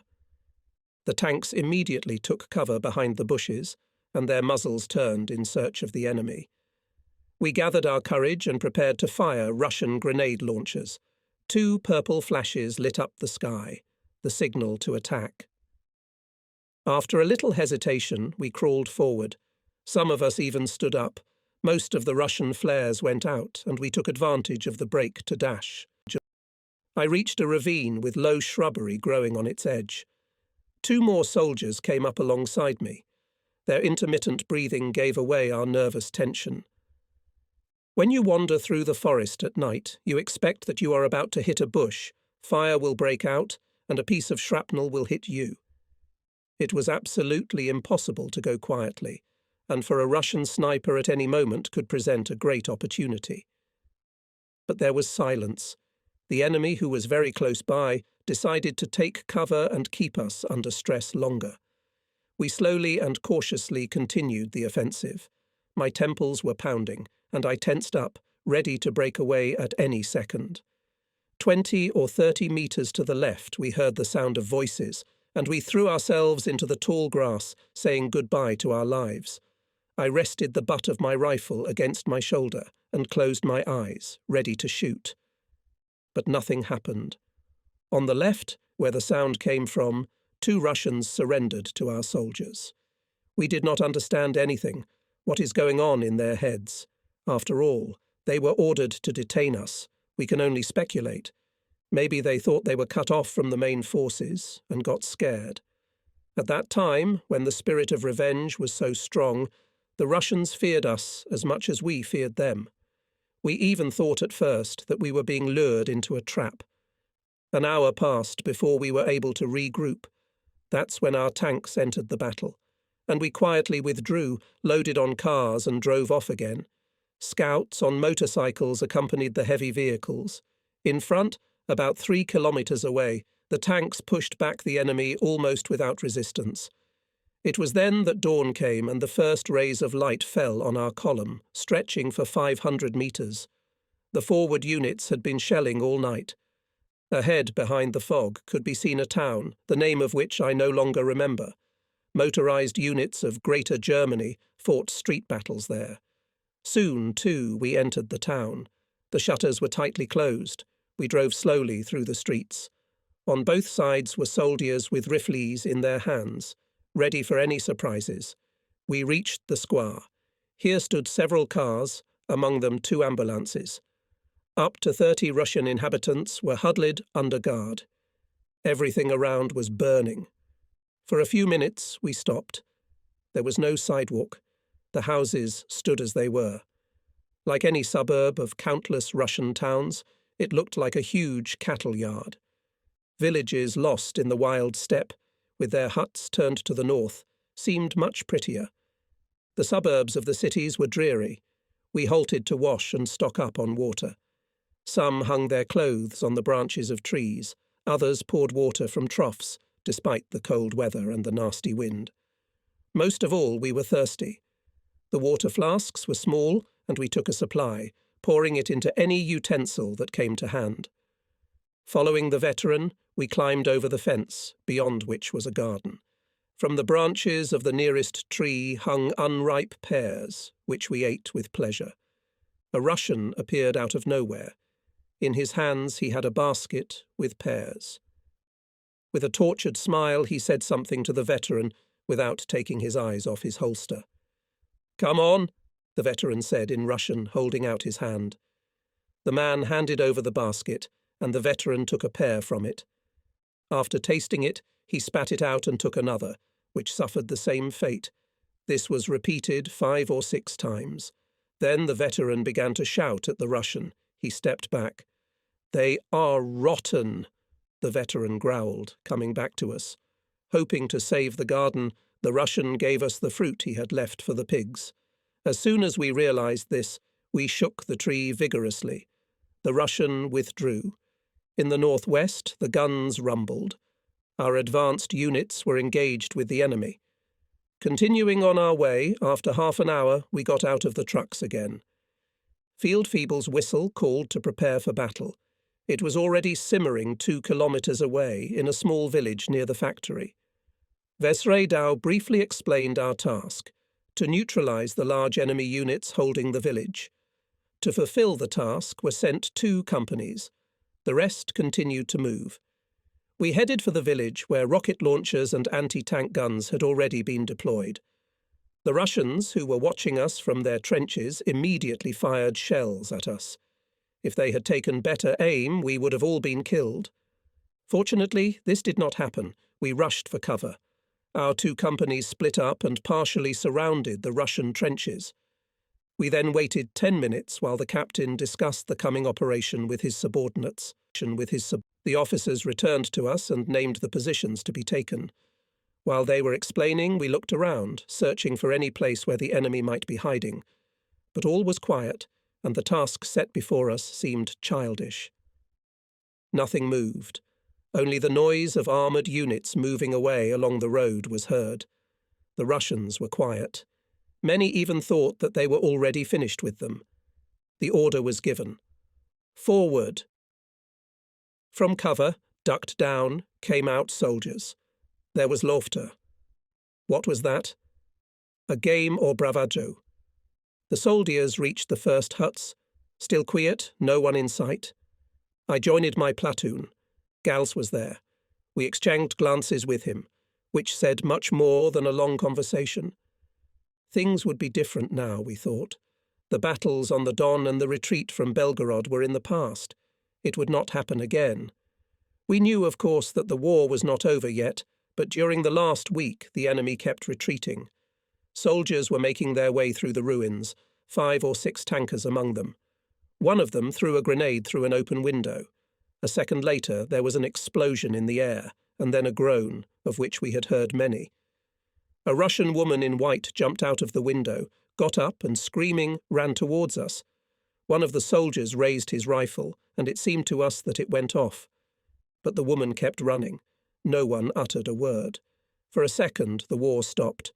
The tanks immediately took cover behind the bushes, and their muzzles turned in search of the enemy. We gathered our courage and prepared to fire Russian grenade launchers. 2 purple flashes lit up the sky, the signal to attack. After a little hesitation, we crawled forward. Some of us even stood up, Most of the Russian flares went out, and we took advantage of the break to dash. I reached a ravine with low shrubbery growing on its edge. 2 more soldiers came up alongside me. Their intermittent breathing gave away our nervous tension. When you wander through the forest at night, you expect that you are about to hit a bush, fire will break out, and a piece of shrapnel will hit you. It was absolutely impossible to go quietly, and for a Russian sniper at any moment could present a great opportunity. But there was silence. The enemy, who was very close by, decided to take cover and keep us under stress longer. We slowly and cautiously continued the offensive. My temples were pounding, and I tensed up, ready to break away at any second. 20 or 30 meters to the left we heard the sound of voices, and we threw ourselves into the tall grass, saying goodbye to our lives. I rested the butt of my rifle against my shoulder and closed my eyes, ready to shoot. But nothing happened. On the left, where the sound came from, 2 Russians surrendered to our soldiers. We did not understand anything. What is going on in their heads? After all, they were ordered to detain us. We can only speculate. Maybe they thought they were cut off from the main forces and got scared. At that time, when the spirit of revenge was so strong, the Russians feared us as much as we feared them. We even thought at first that we were being lured into a trap. An hour passed before we were able to regroup. That's when our tanks entered the battle, and we quietly withdrew, loaded on cars and drove off again. Scouts on motorcycles accompanied the heavy vehicles. In front, about 3 kilometers away, the tanks pushed back the enemy almost without resistance. It was then that dawn came and the first rays of light fell on our column, stretching for 500 meters. The forward units had been shelling all night. Ahead, behind the fog, could be seen a town, the name of which I no longer remember. Motorized units of Greater Germany fought street battles there. Soon, too, we entered the town. The shutters were tightly closed. We drove slowly through the streets. On both sides were soldiers with rifles in their hands, ready for any surprises. We reached the square. Here stood several cars, among them 2 ambulances. Up to 30 Russian inhabitants were huddled under guard. Everything around was burning. For a few minutes we stopped. There was no sidewalk. The houses stood as they were. Like any suburb of countless Russian towns, it looked like a huge cattle yard. Villages lost in the wild steppe, with their huts turned to the north, seemed much prettier. The suburbs of the cities were dreary. We halted to wash and stock up on water. Some hung their clothes on the branches of trees, others poured water from troughs, despite the cold weather and the nasty wind. Most of all, we were thirsty. The water flasks were small, and we took a supply, pouring it into any utensil that came to hand. Following the veteran, we climbed over the fence, beyond which was a garden. From the branches of the nearest tree hung unripe pears, which we ate with pleasure. A Russian appeared out of nowhere. In his hands he had a basket with pears. With a tortured smile he said something to the veteran without taking his eyes off his holster. "Come on," the veteran said in Russian, holding out his hand. The man handed over the basket, and the veteran took a pear from it. After tasting it, he spat it out and took another, which suffered the same fate. This was repeated 5 or 6 times. Then the veteran began to shout at the Russian. He stepped back. "They are rotten," the veteran growled, coming back to us. Hoping to save the garden, the Russian gave us the fruit he had left for the pigs. As soon as we realized this, we shook the tree vigorously. The Russian withdrew. In the northwest, the guns rumbled. Our advanced units were engaged with the enemy. Continuing on our way, after half an hour, we got out of the trucks again. Field Feeble's whistle called to prepare for battle. It was already simmering 2 kilometers away in a small village near the factory. Vesredau briefly explained our task: to neutralize the large enemy units holding the village. To fulfill the task were sent 2 companies. The rest continued to move. We headed for the village where rocket launchers and anti-tank guns had already been deployed. The Russians, who were watching us from their trenches, immediately fired shells at us. If they had taken better aim, we would have all been killed. Fortunately, this did not happen. We rushed for cover. Our two companies split up and partially surrounded the Russian trenches. We then waited 10 minutes while the captain discussed the coming operation with his subordinates. The officers returned to us and named the positions to be taken. While they were explaining, we looked around, searching for any place where the enemy might be hiding. But all was quiet, and the task set before us seemed childish. Nothing moved. Only the noise of armoured units moving away along the road was heard. The Russians were quiet. Many even thought that they were already finished with them. The order was given. Forward! From cover, ducked down, came out soldiers. There was laughter. What was that? A game or bravado. The soldiers reached the first huts. Still quiet, no one in sight. I joined my platoon. Gals was there. We exchanged glances with him, which said much more than a long conversation. Things would be different now, we thought. The battles on the Don and the retreat from Belgorod were in the past. It would not happen again. We knew, of course, that the war was not over yet, but during the last week the enemy kept retreating. Soldiers were making their way through the ruins, 5 or 6 tankers among them. One of them threw a grenade through an open window. A second later there was an explosion in the air, and then a groan, of which we had heard many. A Russian woman in white jumped out of the window, got up and, screaming, ran towards us. One of the soldiers raised his rifle, and it seemed to us that it went off. But the woman kept running. No one uttered a word. For a second the war stopped.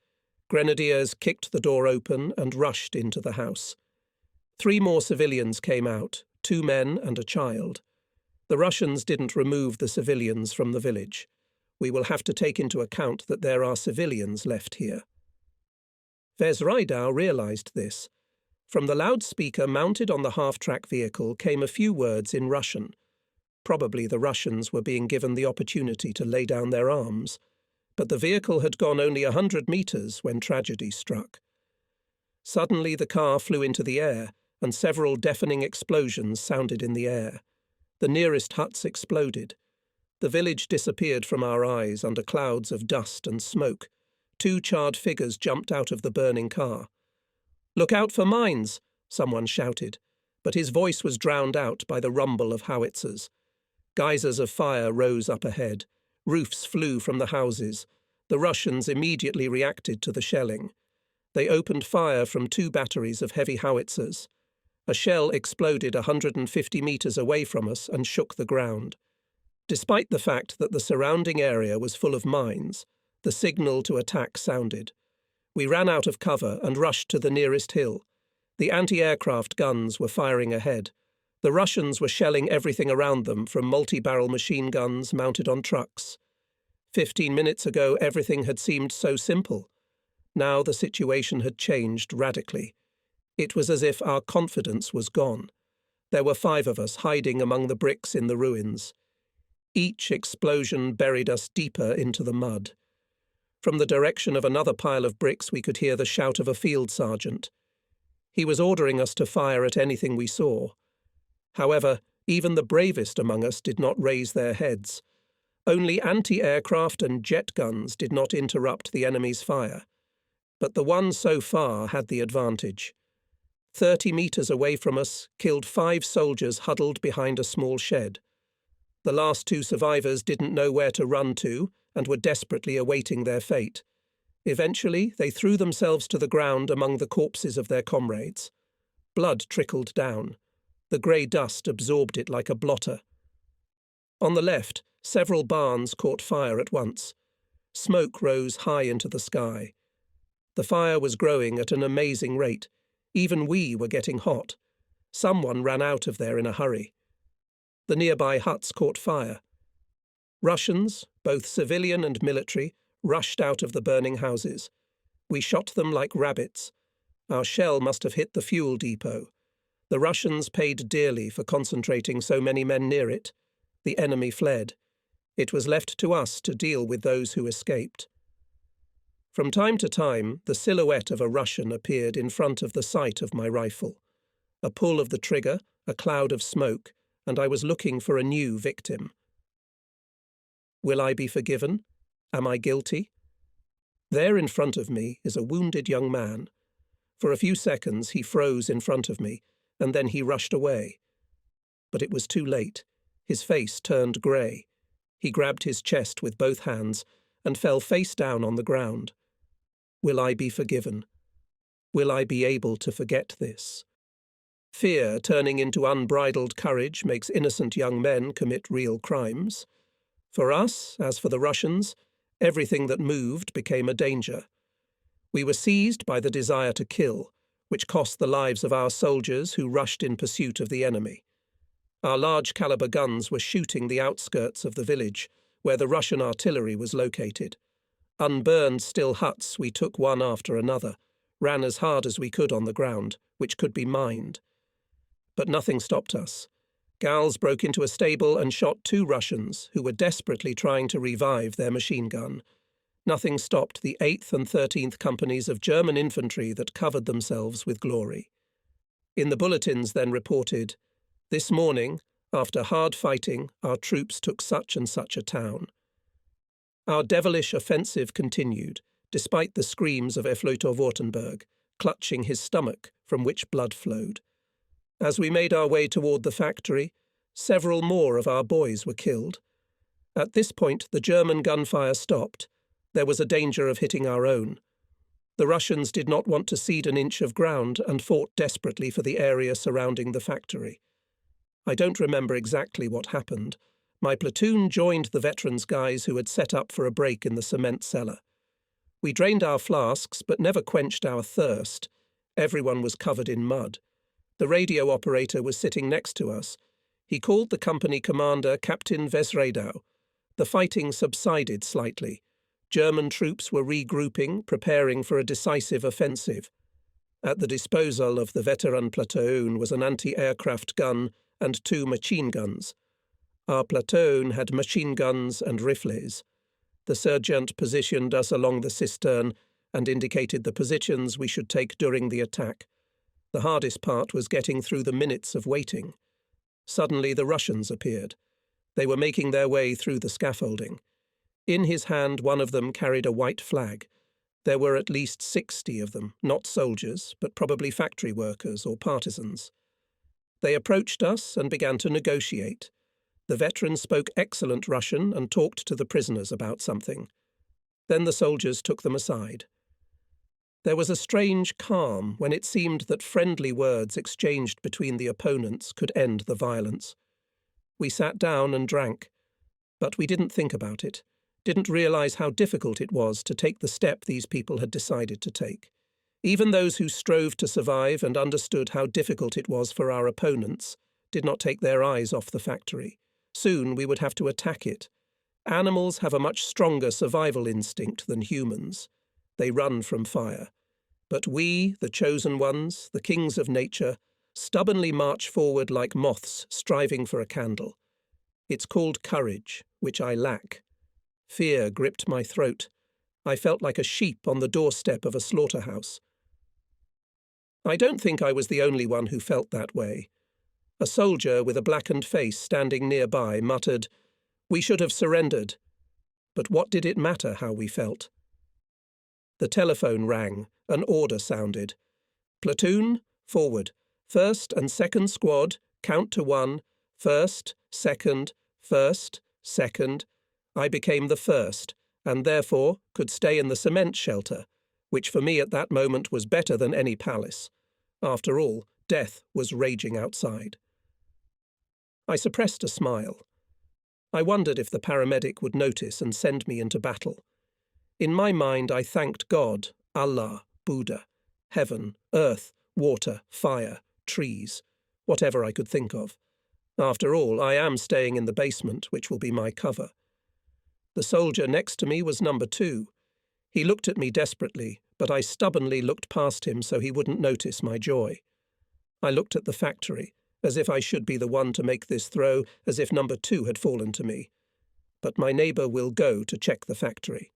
Grenadiers kicked the door open and rushed into the house. 3 more civilians came out, 2 men and a child. The Russians didn't remove the civilians from the village. We will have to take into account that there are civilians left here. Vesraidau realized this. From the loudspeaker mounted on the half-track vehicle came a few words in Russian. Probably the Russians were being given the opportunity to lay down their arms. But the vehicle had gone only 100 meters when tragedy struck. Suddenly the car flew into the air, and several deafening explosions sounded in the air. The nearest huts exploded. The village disappeared from our eyes under clouds of dust and smoke. 2 charred figures jumped out of the burning car. "Look out for mines!" someone shouted, but his voice was drowned out by the rumble of howitzers. Geysers of fire rose up ahead. Roofs flew from the houses. The Russians immediately reacted to the shelling. They opened fire from 2 batteries of heavy howitzers. A shell exploded 150 meters away from us and shook the ground. Despite the fact that the surrounding area was full of mines, the signal to attack sounded. We ran out of cover and rushed to the nearest hill. The anti-aircraft guns were firing ahead. The Russians were shelling everything around them from multi-barrel machine guns mounted on trucks. 15 minutes ago everything had seemed so simple. Now the situation had changed radically. It was as if our confidence was gone. There were 5 of us hiding among the bricks in the ruins. Each explosion buried us deeper into the mud. From the direction of another pile of bricks we could hear the shout of a field sergeant. He was ordering us to fire at anything we saw. However, even the bravest among us did not raise their heads. Only anti-aircraft and jet guns did not interrupt the enemy's fire. But the one so far had the advantage. 30 meters away from us, killed 5 soldiers huddled behind a small shed. The last 2 survivors didn't know where to run to and were desperately awaiting their fate. Eventually, they threw themselves to the ground among the corpses of their comrades. Blood trickled down. The grey dust absorbed it like a blotter. On the left, several barns caught fire at once. Smoke rose high into the sky. The fire was growing at an amazing rate. Even we were getting hot. Someone ran out of there in a hurry. The nearby huts caught fire. Russians, both civilian and military, rushed out of the burning houses. We shot them like rabbits. Our shell must have hit the fuel depot. The Russians paid dearly for concentrating so many men near it. The enemy fled. It was left to us to deal with those who escaped. From time to time, the silhouette of a Russian appeared in front of the sight of my rifle. A pull of the trigger, a cloud of smoke, and I was looking for a new victim. Will I be forgiven? Am I guilty? There in front of me is a wounded young man. For a few seconds he froze in front of me, and then he rushed away. But it was too late. His face turned grey. He grabbed his chest with both hands and fell face down on the ground. Will I be forgiven? Will I be able to forget this? Fear turning into unbridled courage makes innocent young men commit real crimes. For us, as for the Russians, everything that moved became a danger. We were seized by the desire to kill, which cost the lives of our soldiers who rushed in pursuit of the enemy. Our large-caliber guns were shooting the outskirts of the village, where the Russian artillery was located. Unburned still huts we took one after another, ran as hard as we could on the ground, which could be mined. But nothing stopped us. Gals broke into a stable and shot 2 Russians who were desperately trying to revive their machine gun. Nothing stopped the 8th and 13th companies of German infantry that covered themselves with glory. In the bulletins then reported, "This morning, after hard fighting, our troops took such and such a town." Our devilish offensive continued, despite the screams of Efleutor-Württemberg, clutching his stomach from which blood flowed. As we made our way toward the factory, several more of our boys were killed. At this point, the German gunfire stopped. There was a danger of hitting our own. The Russians did not want to cede an inch of ground and fought desperately for the area surrounding the factory. I don't remember exactly what happened. My platoon joined the veterans' guys who had set up for a break in the cement cellar. We drained our flasks but never quenched our thirst. Everyone was covered in mud. The radio operator was sitting next to us. He called the company commander Captain Vesredau. The fighting subsided slightly. German troops were regrouping, preparing for a decisive offensive. At the disposal of the veteran platoon was an anti-aircraft gun and 2 machine guns. Our platoon had machine guns and rifles. The sergeant positioned us along the cistern and indicated the positions we should take during the attack. The hardest part was getting through the minutes of waiting. Suddenly the Russians appeared. They were making their way through the scaffolding. In his hand, one of them carried a white flag. There were at least 60 of them, not soldiers, but probably factory workers or partisans. They approached us and began to negotiate. The veteran spoke excellent Russian and talked to the prisoners about something. Then the soldiers took them aside. There was a strange calm when it seemed that friendly words exchanged between the opponents could end the violence. We sat down and drank, but we didn't think about it, didn't realize how difficult it was to take the step these people had decided to take. Even those who strove to survive and understood how difficult it was for our opponents did not take their eyes off the factory. Soon we would have to attack it. Animals have a much stronger survival instinct than humans. They run from fire. But we, the chosen ones, the kings of nature, stubbornly march forward like moths striving for a candle. It's called courage, which I lack. Fear gripped my throat. I felt like a sheep on the doorstep of a slaughterhouse. I don't think I was the only one who felt that way. A soldier with a blackened face standing nearby muttered, "We should have surrendered." But what did it matter how we felt? The telephone rang. An order sounded. "Platoon, forward. First and second squad, count to 1. First, second, first, second." I became the first, and therefore could stay in the cement shelter, which for me at that moment was better than any palace. After all, death was raging outside. I suppressed a smile. I wondered if the paramedic would notice and send me into battle. In my mind I thanked God, Allah, Buddha, heaven, earth, water, fire, trees, whatever I could think of. After all, I am staying in the basement, which will be my cover. The soldier next to me was number 2. He looked at me desperately, but I stubbornly looked past him so he wouldn't notice my joy. I looked at the factory, as if I should be the one to make this throw, as if number 2 had fallen to me. But my neighbour will go to check the factory.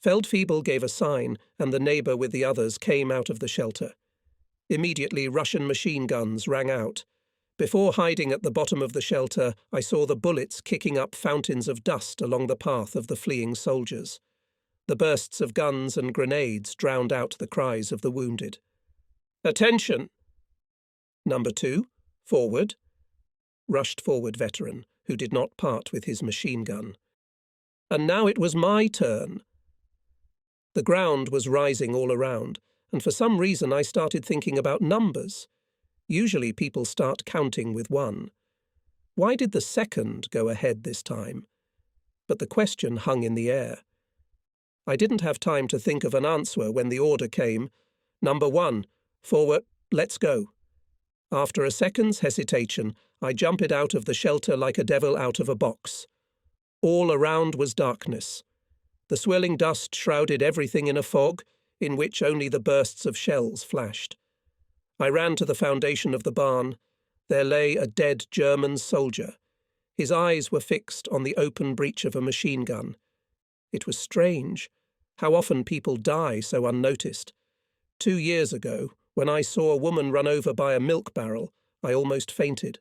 Feldfebel gave a sign, and the neighbour with the others came out of the shelter. Immediately, Russian machine guns rang out. Before hiding at the bottom of the shelter, I saw the bullets kicking up fountains of dust along the path of the fleeing soldiers. The bursts of guns and grenades drowned out the cries of the wounded. "Attention!" "Number 2, forward," rushed forward veteran, who did not part with his machine gun. And now it was my turn. The ground was rising all around, and for some reason I started thinking about numbers. Usually people start counting with 1. Why did the second go ahead this time? But the question hung in the air. I didn't have time to think of an answer when the order came, "Number 1, forward, let's go." After a second's hesitation, I jumped out of the shelter like a devil out of a box. All around was darkness. The swirling dust shrouded everything in a fog, in which only the bursts of shells flashed. I ran to the foundation of the barn. There lay a dead German soldier. His eyes were fixed on the open breech of a machine gun. It was strange. How often people die so unnoticed. 2 years ago, when I saw a woman run over by a milk barrel, I almost fainted.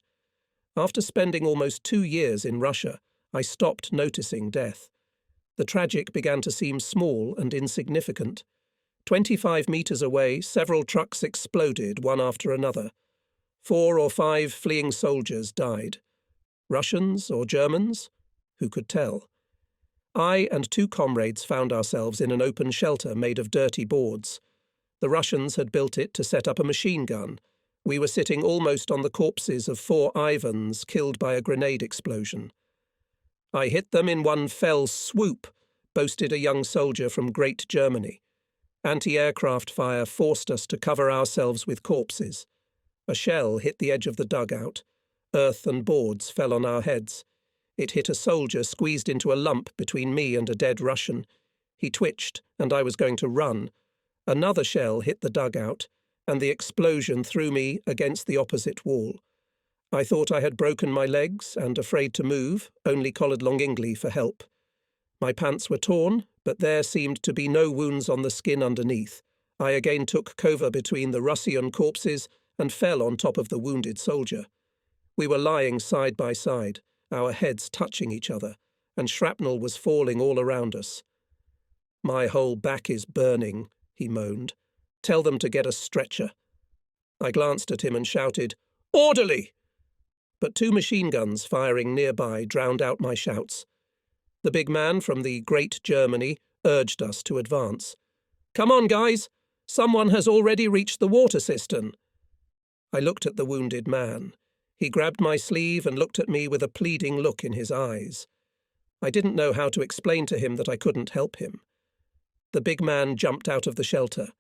After spending almost 2 years in Russia, I stopped noticing death. The tragic began to seem small and insignificant. 25 meters away, several trucks exploded one after another. 4 or 5 fleeing soldiers died. Russians or Germans? Who could tell? I and 2 comrades found ourselves in an open shelter made of dirty boards. The Russians had built it to set up a machine gun. We were sitting almost on the corpses of 4 Ivans killed by a grenade explosion. "I hit them in one fell swoop," boasted a young soldier from Great Germany. Anti-aircraft fire forced us to cover ourselves with corpses. A shell hit the edge of the dugout. Earth and boards fell on our heads. It hit a soldier squeezed into a lump between me and a dead Russian. He twitched, and I was going to run. Another shell hit the dugout, and the explosion threw me against the opposite wall. I thought I had broken my legs and, afraid to move, only collared longingly for help. My pants were torn, but there seemed to be no wounds on the skin underneath. I again took cover between the Russian corpses and fell on top of the wounded soldier. We were lying side by side, our heads touching each other, and shrapnel was falling all around us. "My whole back is burning," he moaned. "Tell them to get a stretcher." I glanced at him and shouted, "Orderly!" But 2 machine guns firing nearby drowned out my shouts. The big man from the Great Germany urged us to advance. "Come on, guys! Someone has already reached the water cistern." I looked at the wounded man. He grabbed my sleeve and looked at me with a pleading look in his eyes. I didn't know how to explain to him that I couldn't help him. The big man jumped out of the shelter.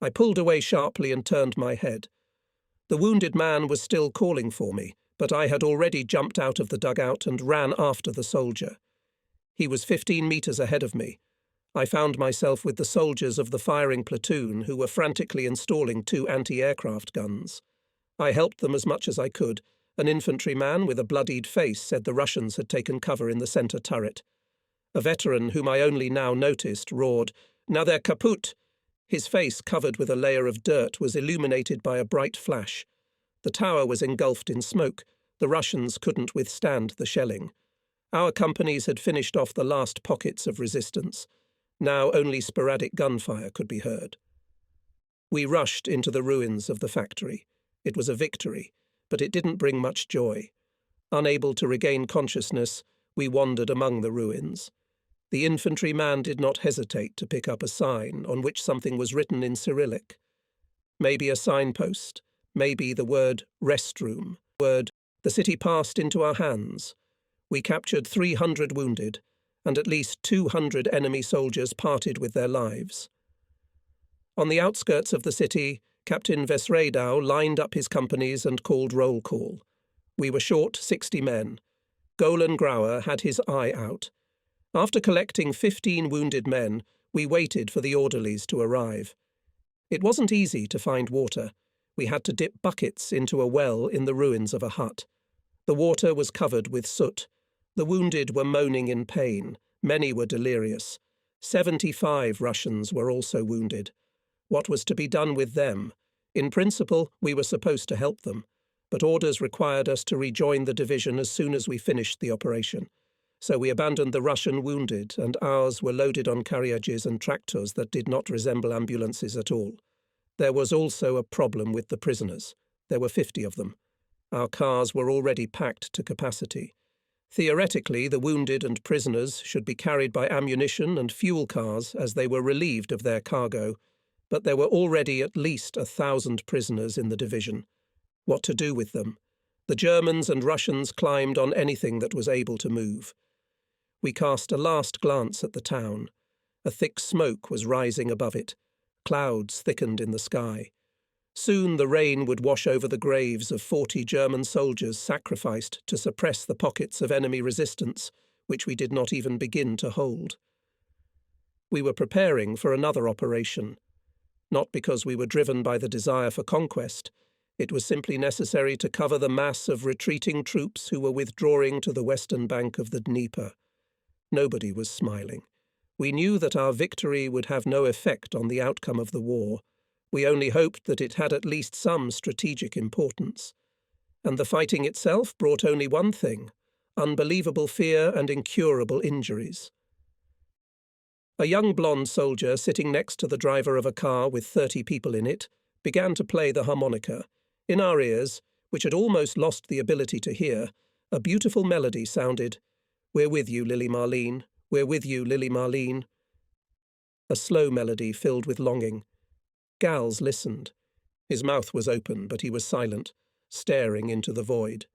I pulled away sharply and turned my head. The wounded man was still calling for me, but I had already jumped out of the dugout and ran after the soldier. He was 15 meters ahead of me. I found myself with the soldiers of the firing platoon who were frantically installing 2 anti-aircraft guns. I helped them as much as I could. An infantryman with a bloodied face said the Russians had taken cover in the centre turret. A veteran, whom I only now noticed, roared, "Now they're kaput!" His face, covered with a layer of dirt, was illuminated by a bright flash. The tower was engulfed in smoke. The Russians couldn't withstand the shelling. Our companies had finished off the last pockets of resistance. Now only sporadic gunfire could be heard. We rushed into the ruins of the factory. It was a victory, but it didn't bring much joy. Unable to regain consciousness, we wandered among the ruins. The infantryman did not hesitate to pick up a sign on which something was written in Cyrillic. Maybe a signpost, maybe the word restroom. The city passed into our hands. We captured 300 wounded, and at least 200 enemy soldiers parted with their lives. On the outskirts of the city, Captain Vesredow lined up his companies and called roll call. We were short 60 men. Golan Grauer had his eye out. After collecting 15 wounded men, we waited for the orderlies to arrive. It wasn't easy to find water. We had to dip buckets into a well in the ruins of a hut. The water was covered with soot. The wounded were moaning in pain. Many were delirious. 75 Russians were also wounded. What was to be done with them? In principle, we were supposed to help them, but orders required us to rejoin the division as soon as we finished the operation. So we abandoned the Russian wounded, and ours were loaded on carriages and tractors that did not resemble ambulances at all. There was also a problem with the prisoners. There were 50 of them. Our cars were already packed to capacity. Theoretically, the wounded and prisoners should be carried by ammunition and fuel cars as they were relieved of their cargo, but there were already at least 1,000 prisoners in the division. What to do with them? The Germans and Russians climbed on anything that was able to move. We cast a last glance at the town. A thick smoke was rising above it. Clouds thickened in the sky. Soon the rain would wash over the graves of 40 German soldiers sacrificed to suppress the pockets of enemy resistance, which we did not even begin to hold. We were preparing for another operation. Not because we were driven by the desire for conquest. It was simply necessary to cover the mass of retreating troops who were withdrawing to the western bank of the Dnieper. Nobody was smiling. We knew that our victory would have no effect on the outcome of the war. We only hoped that it had at least some strategic importance. And the fighting itself brought only one thing: unbelievable fear and incurable injuries. A young blonde soldier sitting next to the driver of a car with 30 people in it began to play the harmonica. In our ears, which had almost lost the ability to hear, a beautiful melody sounded, "We're with you, Lily Marlene. We're with you, Lily Marlene." A slow melody filled with longing. Gals listened. His mouth was open, but he was silent, staring into the void.